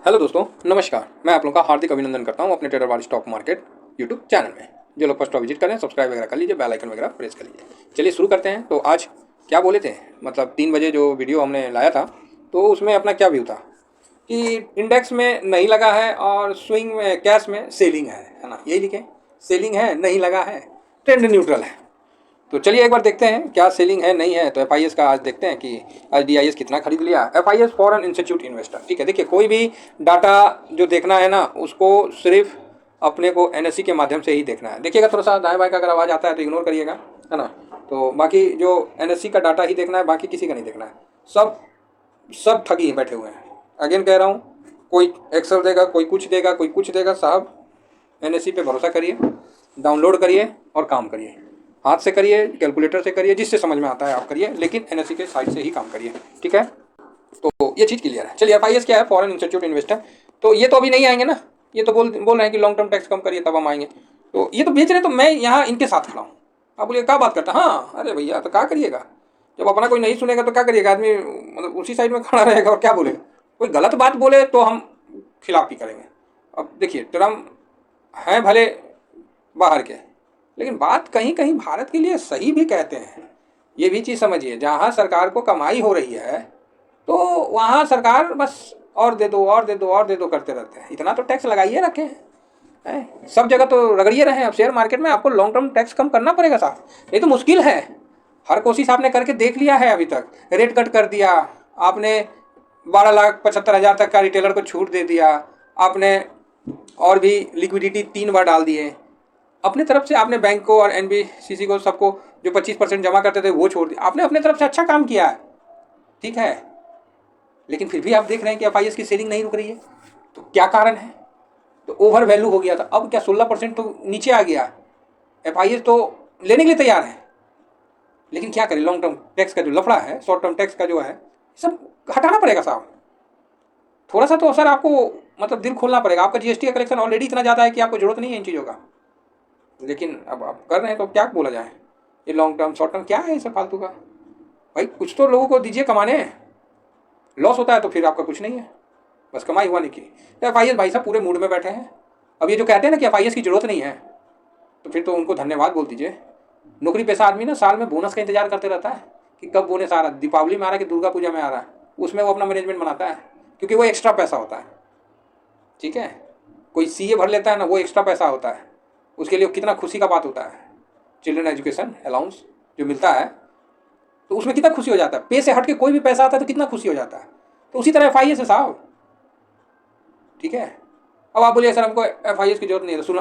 Hello दोस्तों, नमस्कार। मैं आप लोगों का हार्दिक अभिनंदन करता हूं अपने ट्रेडर वाली स्टॉक मार्केट यूट्यूब चैनल में। जो लोग फर्स्ट बार विजिट करें, सब्सक्राइब वगैरह कर लीजिए, बेल आइकन वगैरह प्रेस कर लीजिए। चलिए शुरू करते हैं। तो आज क्या बोले थे, मतलब 3 बजे जो वीडियो हमने लाया था, तो उसमें अपना क्या व्यू था कि इंडेक्स में नहीं लगा है और स्विंग में कैश में सेलिंग है ना, यही लिखे। सेलिंग है, नहीं लगा है, ट्रेंड न्यूट्रल है। तो चलिए एक बार देखते हैं क्या सेलिंग है नहीं है। तो एफआईएस का आज देखते हैं कि आज डीआईएस कितना खरीद लिया। एफआईएस फॉरेन इंस्टीट्यूट इन्वेस्टर, ठीक है। देखिए, कोई भी डाटा जो देखना है ना, उसको सिर्फ अपने को एनएससी के माध्यम से ही देखना है। देखिएगा, थोड़ा सा दाएं बाएं का अगर आवाज़ आता है तो इग्नोर करिएगा, है ना। तो बाकी जो एनएससी का डाटा ही देखना है, बाकी किसी का नहीं देखना है। सब सब ठगी बैठे हुए हैं। अगेन कह रहा हूँ, कोई एक्सेल देगा, कोई कुछ देगा, कोई कुछ देगा। साहब, एनएससी पे भरोसा करिए, डाउनलोड करिए और काम करिए। हाथ से करिए, कैलकुलेटर से करिए, जिससे समझ में आता है आप करिए, लेकिन एनएससी के साइट से ही काम करिए, ठीक है। तो ये चीज़ क्लियर है। चलिए, एफआईएस क्या है? Foreign institute investor. तो ये तो अभी नहीं आएंगे ना, ये तो बोल रहे हैं कि लॉन्ग टर्म टैक्स कम करिए तब हम आएंगे। तो ये तो बेच रहे हैं, तो मैं यहाँ इनके साथ खड़ा हूँ। आप बोलिए क्या बात करता? हाँ, अरे भैया, तो क्या करिएगा जब अपना कोई नहीं सुनेगा तो क्या करिएगा आदमी, मतलब उसी साइड में खड़ा रहेगा और क्या बोलेगा। कोई गलत बात बोले तो हम खिलाफ ही करेंगे। अब देखिए, ट्रम्प हैं भले बाहर के, लेकिन बात कहीं कहीं भारत के लिए सही भी कहते हैं। ये भी चीज़ समझिए, जहाँ सरकार को कमाई हो रही है तो वहाँ सरकार बस और दे दो और दे दो और दे दो करते रहते हैं। इतना तो टैक्स लगाइए रखे हैं, सब जगह तो रगड़िए रहे हैं। अब शेयर मार्केट में आपको लॉन्ग टर्म टैक्स कम करना पड़ेगा साहब, नहीं तो मुश्किल है। हर कोशिश आपने करके देख लिया है, अभी तक रेट कट कर दिया आपने, 12,75,000 तक का रिटेलर को छूट दे दिया आपने, और भी लिक्विडिटी 3 बार डाल दिए अपने तरफ से। आपने बैंक को और एनबीसीसी को, सबको जो 25% जमा करते थे वो छोड़ दिया आपने। अपने तरफ से अच्छा काम किया है, ठीक है। लेकिन फिर भी आप देख रहे हैं कि एफआईएस की सेलिंग नहीं रुक रही है। तो क्या कारण है? तो ओवर वैल्यू हो गया था। अब क्या 16% तो नीचे आ गया। एफआईएस तो लेने के लिए तैयार है, लेकिन क्या करें, लॉन्ग टर्म टैक्स का जो लफड़ा है, शॉर्ट टर्म टैक्स का जो है, सब हटाना पड़ेगा साहब। थोड़ा सा तो सर आपको मतलब दिल खोलना पड़ेगा। आपका जीएसटी का कलेक्शन ऑलरेडी इतना ज़्यादा है कि आपको जरूरत नहीं है इन चीज़ों का, लेकिन अब आप कर रहे हैं तो क्या बोला जाए। ये लॉन्ग टर्म शॉर्ट टर्म क्या है, ये सब फालतू का। भाई कुछ तो लोगों को दीजिए कमाने। लॉस होता है तो फिर आपका कुछ नहीं है, बस कमाई हुआ नहीं की। तो एफआईएस भाई साहब पूरे मूड में बैठे हैं। अब ये जो कहते हैं ना कि एफआईएस की जरूरत नहीं है, तो फिर तो उनको धन्यवाद बोल दीजिए। नौकरी पेशा आदमी ना साल में बोनस का इंतजार करते रहता है कि कब बोनस आ रहा है, दीपावली में आ रहा है कि दुर्गा पूजा में आ रहा है। उसमें वो अपना मैनेजमेंट बनाता है, क्योंकि वो एक्स्ट्रा पैसा होता है, ठीक है। कोई सीए भर लेता है ना, वो एक्स्ट्रा पैसा होता है, उसके लिए कितना खुशी का बात होता है। चिल्ड्रन एजुकेशन अलाउंस जो मिलता है, तो उसमें कितना खुशी हो जाता है। पे से हट के कोई भी पैसा आता है तो कितना खुशी हो जाता है। तो उसी तरह एफआईएस है साहब, ठीक है। अब आप बोलिए सर हमको एफआईएस की जरूरत नहीं है, तो सुना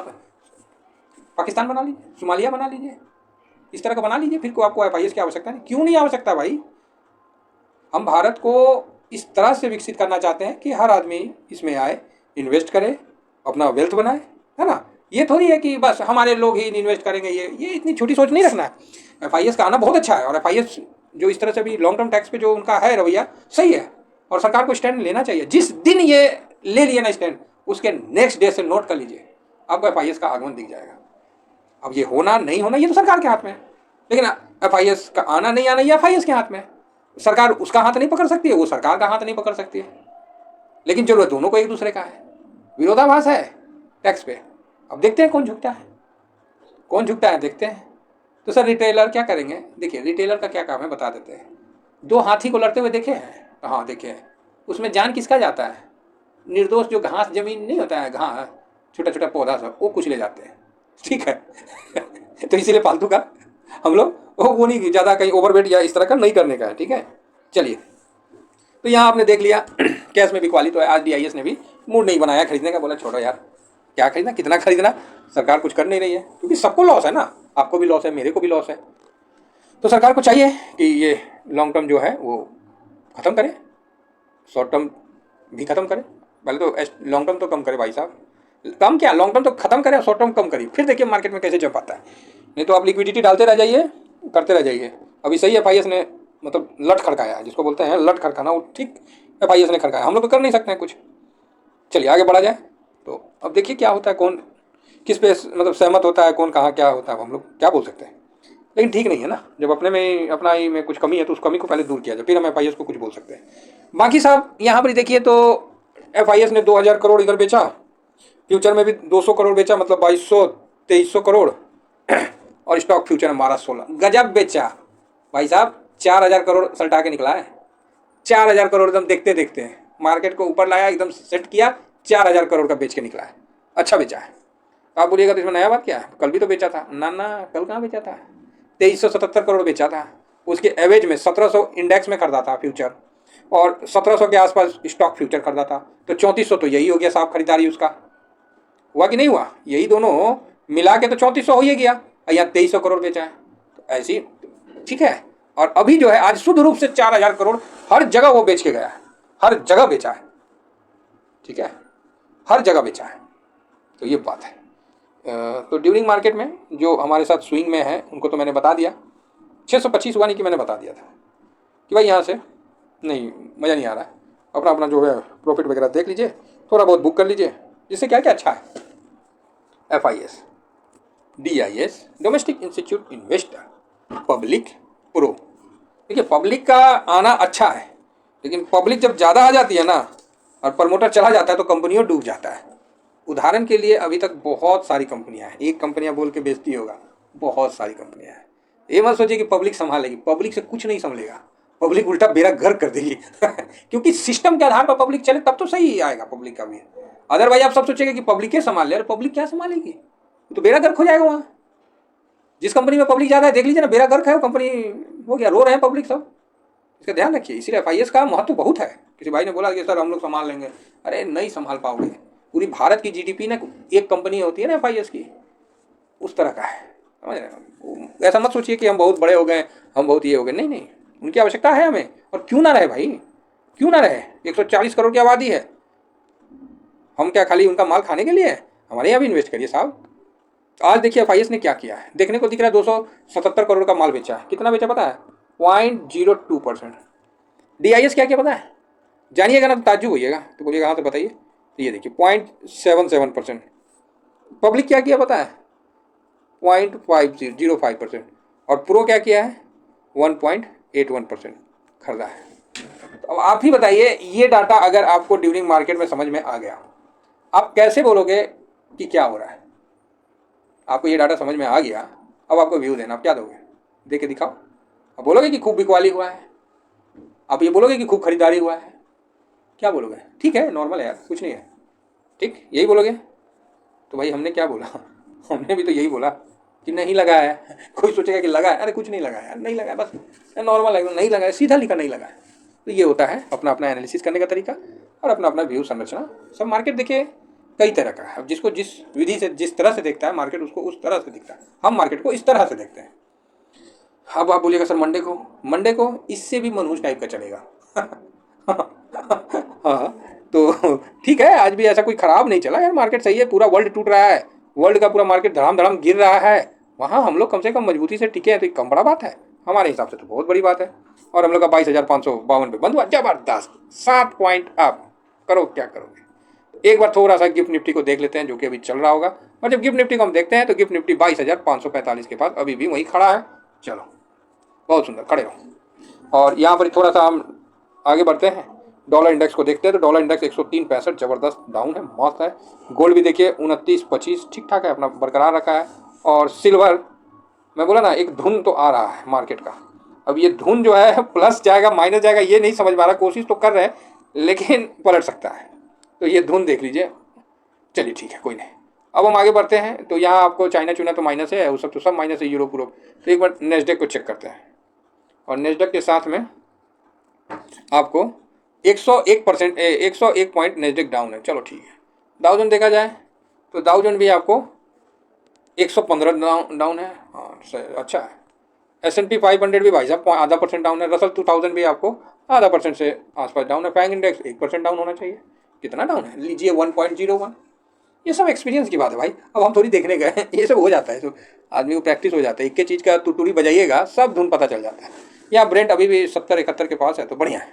पाकिस्तान बना लीजिए, सोमालिया बना लीजिए, इस तरह का बना लीजिए, फिर को आपको एफआईएस की आवश्यकता नहीं। क्यों नहीं आवश्यकता भाई? हम भारत को इस तरह से विकसित करना चाहते हैं कि हर आदमी इसमें आए, इन्वेस्ट करे, अपना वेल्थ बनाए, है ना। ये थोड़ी है कि बस हमारे लोग ही इन्वेस्ट करेंगे। ये इतनी छोटी सोच नहीं रखना है। एफआईएस का आना बहुत अच्छा है, और एफआईएस जो इस तरह से भी लॉन्ग टर्म टैक्स पे जो उनका है रवैया सही है, और सरकार को स्टैंड लेना चाहिए। जिस दिन ये ले लिया ना स्टैंड, उसके नेक्स्ट डे से नोट कर लीजिए, आपको एफआईएस का आगमन दिख जाएगा। अब ये होना नहीं होना ये तो सरकार के हाथ में है, लेकिन एफआईएस का आना नहीं आना ये एफआईएस के हाथ में है। सरकार उसका हाथ नहीं पकड़ सकती है, वो सरकार का हाथ नहीं पकड़ सकती है, लेकिन जरूरत दोनों को एक दूसरे का है। विरोधाभास है टैक्स पे। अब देखते हैं कौन झुकता है, कौन झुकता है, देखते हैं। तो सर रिटेलर क्या करेंगे? देखिए, रिटेलर का क्या काम है बता देते हैं। 2 हाथी को लड़ते हुए देखे हैं? हाँ देखे हैं। उसमें जान किसका जाता है? निर्दोष जो घास जमीन नहीं होता है, घास छोटा छोटा पौधा सब, वो कुछ ले जाते हैं, ठीक है। तो इसीलिए फालतू का हम लोग वो नहीं, ज़्यादा कहीं ओवरवेट या इस तरह का नहीं करने का है, ठीक है। चलिए, तो यहाँ आपने देख लिया कैश में बिकवाली तो है। आज डीआईएस ने भी मूड नहीं बनाया खरीदने का, बोला छोड़ो यार, क्या खरीदना, कितना खरीदना, सरकार कुछ कर नहीं रही है, क्योंकि सबको लॉस है ना। आपको भी लॉस है, मेरे को भी लॉस है। तो सरकार को चाहिए कि ये लॉन्ग टर्म जो है वो ख़त्म करे, शॉर्ट टर्म भी ख़त्म करे। पहले तो लॉन्ग टर्म तो कम करे भाई साहब, कम क्या, लॉन्ग टर्म तो खत्म करे और शॉर्ट टर्म कम करिए, फिर देखिए मार्केट में कैसे जंप आता है। नहीं तो आप लिक्विडिटी डालते रह जाइए, करते रह जाइए। अभी सही एफआईएस ने मतलब लट खड़काया, जिसको बोलते हैं लट खड़काना, वो ठीक एफआईएस ने खड़काया। हम लोग तो कर नहीं सकते हैं कुछ। चलिए आगे बढ़ा जाए। तो अब देखिए क्या होता है, कौन किस पे मतलब सहमत होता है, कौन कहाँ क्या होता है, हम लोग क्या बोल सकते हैं। लेकिन ठीक नहीं है ना, जब अपने में अपना ही में कुछ कमी है तो उस कमी को पहले दूर किया जाए, फिर हम एफआईएस को कुछ बोल सकते हैं। बाकी साहब यहाँ पर देखिए तो FIS ने 2000 करोड़ इधर बेचा, फ्यूचर में भी 200 करोड़ बेचा, मतलब 2200 2300 करोड़ और स्टॉक फ्यूचर में 1216, गजब बेचा भाई साहब। 4000 करोड़ सल्टा के निकला है, 4000 करोड़ एकदम देखते देखते मार्केट को ऊपर लाया, एकदम सेट किया, 4000 करोड़ का बेच के निकला है, अच्छा बेचा है। आप बोलिएगा तो इसमें नया बात क्या है, कल भी तो बेचा था ना, कल कहाँ बेचा था, 2377 करोड़ बेचा था। उसके एवरेज में 1700 इंडेक्स में खरीदा था फ्यूचर, और 1700 के आसपास स्टॉक फ्यूचर खरीदा था, तो 3400 तो यही हो गया साहब खरीदारी उसका, हुआ कि नहीं हुआ, यही दोनों मिला के तो 3400 हो ही गया, यहाँ 2300 करोड़ बेचा है, तो ऐसी ठीक है। और अभी जो है आज शुद्ध रूप से 4000 करोड़ हर जगह वो बेच के गया है, हर जगह बेचा है, ठीक है, हर जगह बेचा है, तो ये बात है। तो ड्यूरिंग मार्केट में जो हमारे साथ स्विंग में है उनको तो मैंने बता दिया, 625 हुआ नहीं कि मैंने बता दिया था कि भाई यहाँ से नहीं, मज़ा नहीं आ रहा है, अपना अपना जो है प्रॉफिट वगैरह देख लीजिए, थोड़ा बहुत बुक कर लीजिए, जिससे क्या क्या अच्छा है। FIS, DIS, domestic institute investor, public pro. देखिए पब्लिक का आना अच्छा है, लेकिन पब्लिक जब ज़्यादा आ जाती है ना और प्रमोटर चला जाता है तो कंपनियों डूब जाता है। उदाहरण के लिए अभी तक बहुत सारी कंपनियां हैं, एक कंपनियां बोल के बेचती होगा, बहुत सारी कंपनियां हैं। ये मत सोचिए कि पब्लिक संभालेगी, पब्लिक से कुछ नहीं संभलेगा, पब्लिक उल्टा बेड़ा गर्क कर देगी क्योंकि सिस्टम के आधार पर पब्लिक चले तब तो सही आएगा पब्लिक का भी। अदरवाइज आप सब सोचेंगे कि पब्लिक के संभाल ले, पब्लिक क्या संभालेगी, तो बेड़ा गर्क हो जाएगा। वहाँ जिस कंपनी में पब्लिक ज़्यादा है देख लीजिए ना, बेड़ा गर्क है वो कंपनी, हो गया, रो रहे हैं पब्लिक सब, इसका ध्यान रखिए। इसीलिए FIS का महत्व बहुत है। किसी भाई ने बोला कि सर हम लोग संभाल लेंगे, अरे नहीं संभाल पाओगे। पूरी भारत की GDP ना एक कंपनी होती है ना FIS की, उस तरह का है, समझ रहे। ऐसा मत सोचिए कि हम बहुत बड़े हो गए, हम बहुत ये हो गए, नहीं नहीं, उनकी आवश्यकता है हमें, और क्यों ना रहे भाई, क्यों ना रहे। 140 करोड़ की आबादी है, हम क्या खाली उनका माल खाने के लिए है, हमारे यहाँ भी इन्वेस्ट करिए साहब। आज देखिए FIS ने क्या किया है, देखने को दिख रहा है 277 करोड़ का माल बेचा है, कितना बेचा पता है, 0.02%। DIS क्या किया पता है, जानिएगा ना तो ताज्जुब होइएगा, तो बोलिएगा हाँ तो बताइए, तो ये देखिए 0.77%। पब्लिक क्या किया पता है, 0.05%, और प्रो क्या किया है 1.81% खरीदा है। तो अब आप ही बताइए, ये डाटा अगर आपको ड्यूरिंग मार्केट में समझ में आ गया, आप कैसे बोलोगे कि क्या हो रहा है। आपको ये डाटा समझ में आ गया, अब आपको व्यू देना, आप क्या दोगे, दे के दिखाओ। आप बोलोगे कि खूब बिकवाली हुआ है, आप ये बोलोगे कि खूब खरीदारी हुआ है, क्या बोलोगे, ठीक है नॉर्मल है यार, कुछ नहीं है, ठीक, यही बोलोगे। तो भाई हमने क्या बोला हमने भी तो यही बोला कि नहीं लगा है। कोई सोचेगा कि लगा है, अरे कुछ नहीं लगा है, नहीं लगा है, बस नॉर्मल है, नहीं लगा है, सीधा लिखा नहीं लगा है। तो ये होता है अपना अपना एनालिसिस करने का तरीका और अपना अपना व्यू संरचना। सब मार्केट देखिए कई तरह का है, अब जिसको जिस विधि से जिस तरह से देखता है मार्केट, उसको उस तरह से दिखता है। हम मार्केट को इस तरह से देखते हैं। अब आप बोलिएगा सर मंडे को इससे भी मनहूस टाइप का चलेगा हाँ तो ठीक है, आज भी ऐसा कोई खराब नहीं चला यार, मार्केट सही है, पूरा वर्ल्ड टूट रहा है, वर्ल्ड का पूरा मार्केट धड़ाम धड़ाम गिर रहा है, वहाँ हम लोग कम से कम मजबूती से टिके हैं, तो कम बड़ा बात है, हमारे हिसाब से तो बहुत बड़ी बात है। और हम लोग का 22,552 पे बंद हुआ, जबरदस्त 7 पॉइंट अप, करो क्या करोगे। एक बार थोड़ा सा गिफ्ट निफ्टी को देख लेते हैं, जो कि अभी चल रहा होगा, और जब गिफ्ट निफ्टी को हम देखते हैं तो गिफ्ट निफ्टी 22,545 के पास अभी भी वही खड़ा है। चलो बहुत सुंदर, खड़े हो। और यहाँ पर थोड़ा सा हम आगे बढ़ते हैं, डॉलर इंडेक्स को देखते हैं, तो डॉलर इंडेक्स 103.65 जबरदस्त डाउन है, मस्त है। गोल्ड भी देखिए 29.25 ठीक ठाक है, अपना बरकरार रखा है। और सिल्वर, मैं बोला ना एक धुन तो आ रहा है मार्केट का, अब ये धुन जो है प्लस जाएगा माइनस जाएगा ये नहीं समझ पा रहा, कोशिश तो कर रहे हैं लेकिन पलट सकता है, तो ये धुन देख लीजिए। चलिए ठीक है, कोई नहीं। अब हम आगे बढ़ते हैं, तो यहाँ आपको चाइना चुना तो माइनस है, वो सब तो सब माइनस है, यूरोप यूरोप। तो एक बार नेस्डेक को चेक करते हैं, और नेस्डेक के साथ में आपको 101% 101 पॉइंट नेस्डेक डाउन है। चलो ठीक है। डाउजन देखा जाए तो डाउजन भी आपको 115 डाउन है, हाँ अच्छा है। S&P 500 भी भाई साहब आधा % डाउन है। रसल 2000 भी आपको आधा % से आसपास डाउन है। फैंग इंडेक्स 1% डाउन होना चाहिए, कितना डाउन है लीजिए 1.01। ये सब एक्सपीरियंस की बात है भाई, अब हम थोड़ी देखने गए ये सब हो जाता है, तो आदमी को प्रैक्टिस हो जाता है। एक चीज़ का टुटुरी बजाइएगा सब धुन पता चल जाता है। यहाँ ब्रेंट अभी भी 70-71 के पास है, तो बढ़िया है,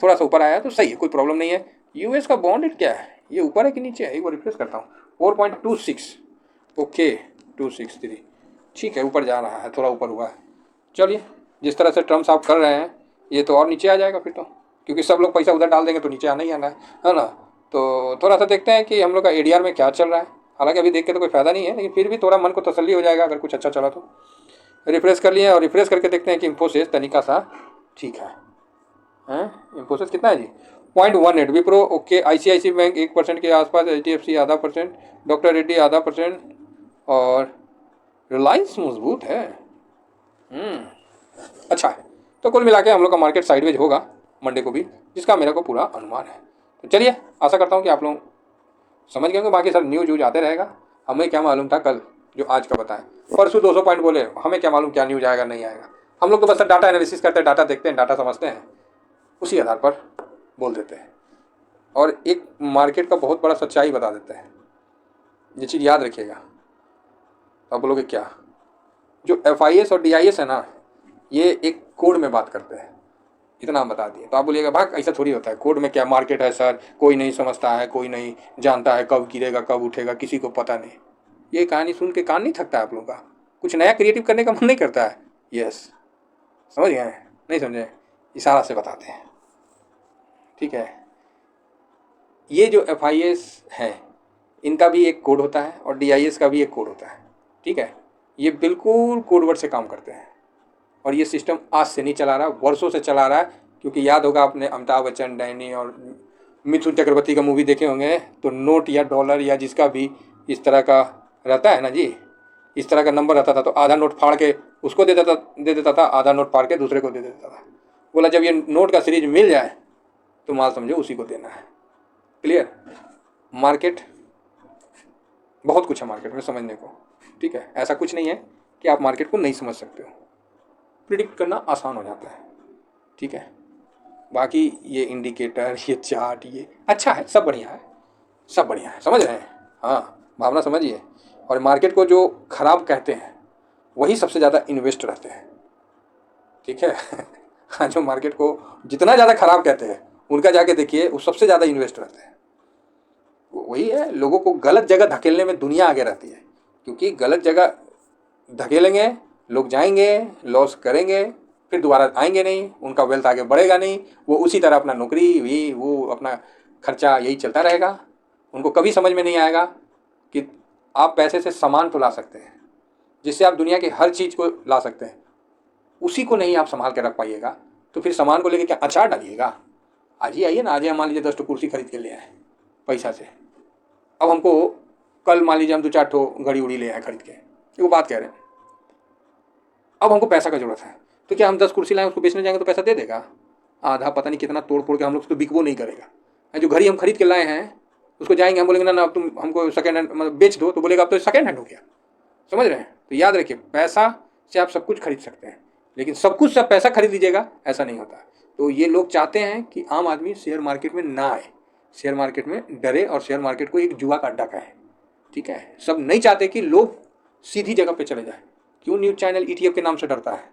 थोड़ा सा ऊपर आया तो सही है, कोई प्रॉब्लम नहीं है। यूएस का बॉन्ड रेट क्या है, ये ऊपर है कि नीचे है, एक बार रिफ्रेश करता हूँ। 4.26, ओके 263, ठीक है, ऊपर जा रहा है, थोड़ा ऊपर हुआ है। चलिए, जिस तरह से ट्रम्प साहब कर रहे हैं ये तो और नीचे आ जाएगा फिर तो, क्योंकि सब लोग पैसा उधर डाल देंगे तो नीचे आना ही आना है ना। तो थोड़ा सा देखते हैं कि हम लोग का एडीआर में क्या चल रहा है। हालांकि अभी देख के तो कोई फ़ायदा नहीं है, लेकिन फिर भी थोड़ा मन को तसल्ली हो जाएगा अगर कुछ अच्छा चला तो। रिफ्रेश कर लिए और रिफ्रेश करके देखते हैं कि इन्फोसिस तरीका सा ठीक है। हैं इन्फोसिस कितना है जी? 0.18। विप्रो ओके, ICICI बैंक 1% के आसपास, HDFC आधा परसेंट, डॉक्टर रेड्डी आधा परसेंट, और रिलायंस मजबूत है। अच्छा है। तो कुल मिला के हम लोग का मार्केट साइडवेज होगा मंडे को भी, जिसका मेरे को पूरा अनुमान है। तो चलिए, आशा करता हूँ कि आप लोग समझ गए होंगे। बाकी सर न्यूज यूज आते रहेगा, हमें क्या मालूम था कल जो आज का बताएं। परसों 200 पॉइंट बोले, हमें क्या मालूम क्या न्यूज आएगा नहीं आएगा। हम लोग तो बस डाटा एनालिसिस करते हैं, डाटा देखते हैं, डाटा समझते हैं, उसी आधार पर बोल देते हैं और एक मार्केट का बहुत बड़ा सच्चाई बता देते हैं। ये चीज़ याद रखिएगा। तो आप बोलोगे क्या? जो FIS और DIS है ना, ये एक कोड में बात करते हैं, इतना हम बता दिए। तो आप बोलिएगा भाग ऐसा थोड़ी होता है, कोड में क्या मार्केट है सर, कोई नहीं समझता है, कोई नहीं जानता है कब गिरेगा कब उठेगा, किसी को पता नहीं। ये कहानी सुन के कान नहीं थकता है आप लोगों का? कुछ नया क्रिएटिव करने का मन नहीं करता है? यस, समझ गए? नहीं समझे? इशारा से बताते हैं, ठीक है। ये जो FIS है, इनका भी एक कोड होता है और DIS का भी एक कोड होता है, ठीक है। ये बिल्कुल कोडवर्ड से काम करते हैं और ये सिस्टम आज से नहीं चला रहा, वर्षों से चला रहा है। क्योंकि याद होगा आपने अमिताभ बच्चन, डैनी और मिथुन चक्रवर्ती का मूवी देखे होंगे, तो नोट या डॉलर या जिसका भी इस तरह का रहता है ना जी, इस तरह का नंबर रहता था, तो आधा नोट फाड़ के उसको दे देता था, आधा नोट फाड़ के दूसरे को दे देता था। बोला जब ये नोट का सीरीज मिल जाए तो माल समझो उसी को देना है। क्लियर? मार्केट बहुत कुछ है मार्केट में समझने को, ठीक है। ऐसा कुछ नहीं है कि आप मार्केट को नहीं समझ सकते हो, प्रिडिक्ट करना आसान हो जाता है, ठीक है। बाकी ये इंडिकेटर, ये चार्ट, ये अच्छा है, सब बढ़िया है, सब बढ़िया है, समझ रहे हैं? हाँ, भावना समझिए। और मार्केट को जो खराब कहते हैं वही सबसे ज़्यादा इन्वेस्ट रहते हैं, ठीक है। हाँ, जो मार्केट को जितना ज़्यादा खराब कहते हैं उनका जाके देखिए, वो सबसे ज़्यादा इन्वेस्ट रहते हैं। वही है, लोगों को गलत जगह धकेलने में दुनिया आगे रहती है, क्योंकि गलत जगह धकेलेंगे, लोग जाएंगे, लॉस करेंगे, फिर दोबारा आएंगे नहीं, उनका वेल्थ आगे बढ़ेगा नहीं, वो उसी तरह अपना नौकरी भी, वो अपना खर्चा, यही चलता रहेगा। उनको कभी समझ में नहीं आएगा कि आप पैसे से सामान तो ला सकते हैं, जिससे आप दुनिया की हर चीज़ को ला सकते हैं, उसी को नहीं आप संभाल के रख पाइएगा, तो फिर सामान को लेकर क्या अचार डालिएगा? आज ही आइए ना, आज ही हम मान लीजिए 10 ठो कुर्सी खरीद के ले आए पैसा से। अब हमको कल मान लीजिए हम 2-4 ठो घड़ी उड़ी ले आए खरीद के, वो बात कह रहे हैं। अब हमको पैसा का जरूरत है, तो क्या हम 10 कुर्सी लाएं, उसको बेचने जाएंगे तो पैसा दे देगा? आधा पता नहीं कितना तोड़ फोड़ के हम लोग उसको बिकवो नहीं करेगा। जो घड़ी हम खरीद के लाए हैं उसको जाएंगे, हम बोलेंगे ना ना अब तुम हमको सेकेंड हैंड मतलब बेच दो, तो बोलेगा अब तो सेकेंड हैंड हो गया। समझ रहे हैं? तो याद रखिए, पैसा से आप सब कुछ खरीद सकते हैं, लेकिन सब कुछ सब पैसा खरीद लीजिएगा ऐसा नहीं होता। तो ये लोग चाहते हैं कि आम आदमी शेयर मार्केट में ना आए, शेयर मार्केट में डरे और शेयर मार्केट को एक जुआ का अड्डा कहे, ठीक है। सब नहीं चाहते कि लोग सीधी जगह पे चले जाए। क्यों न्यूज़ चैनल ETF के नाम से डरता है?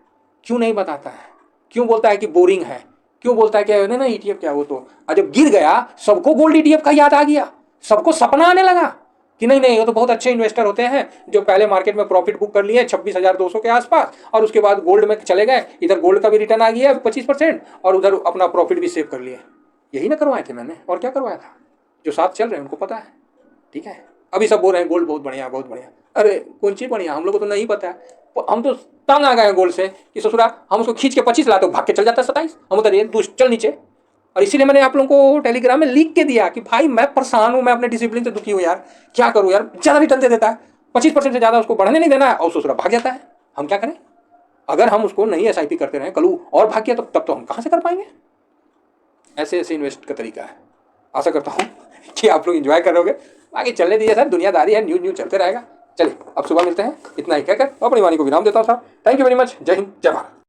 क्यों नहीं बताता है? क्यों बोलता है कि बोरिंग है? क्यों बोलता है कि ना ना ETF क्या, वो तो जब गिर गया सबको गोल्ड ETF का याद आ गया, सबको सपना आने लगा कि नहीं नहीं, वो तो बहुत अच्छे इन्वेस्टर होते हैं जो पहले मार्केट में प्रॉफिट बुक कर लिए 26,200 के आसपास, और उसके बाद गोल्ड में चले गए, इधर गोल्ड का भी रिटर्न आ गया 25% और उधर अपना प्रॉफिट भी सेव कर लिए। यही ना करवाए थे मैंने, और क्या करवाया था? जो साथ चल रहे हैं उनको पता है, ठीक है। अभी सब बोल रहे हैं गोल्ड बहुत बढ़िया बहुत बढ़िया। अरे कौन चीज़ बढ़िया, हम लोग को तो नहीं पता है। हम तो तंग आ गए हैं गोल्ड से कि ससुरा हम उसको खींच के 25 लाते भाग के चल जाता है 27, हम उधर ये चल नीचे। और इसीलिए मैंने आप लोगों को टेलीग्राम में लिख के दिया कि भाई मैं परेशान हूँ, मैं अपने डिसिप्लिन से दुखी हूँ यार, क्या करूँ यार, ज़्यादा रिटर्न दे देता है, 25% से ज़्यादा उसको बढ़ने नहीं देना है और ससुरा भाग जाता है। हम क्या करें? अगर हम उसको नहीं SIP करते रहे कल और भाग गया तब तो हम कहाँ से कर पाएंगे? ऐसे ऐसे इन्वेस्ट का तरीका है। आशा करता हूँ कि आप लोग एंजॉय करोगे। बाकी चलने दीजिए सर, दुनियादारी है, न्यूज़ चलते रहेगा। चलिए अब सुबह मिलते हैं, इतना ही कहकर अपनी वाणी को विराम देता हूँ साहब। Thank you very much. जय हिंद, जय भारत।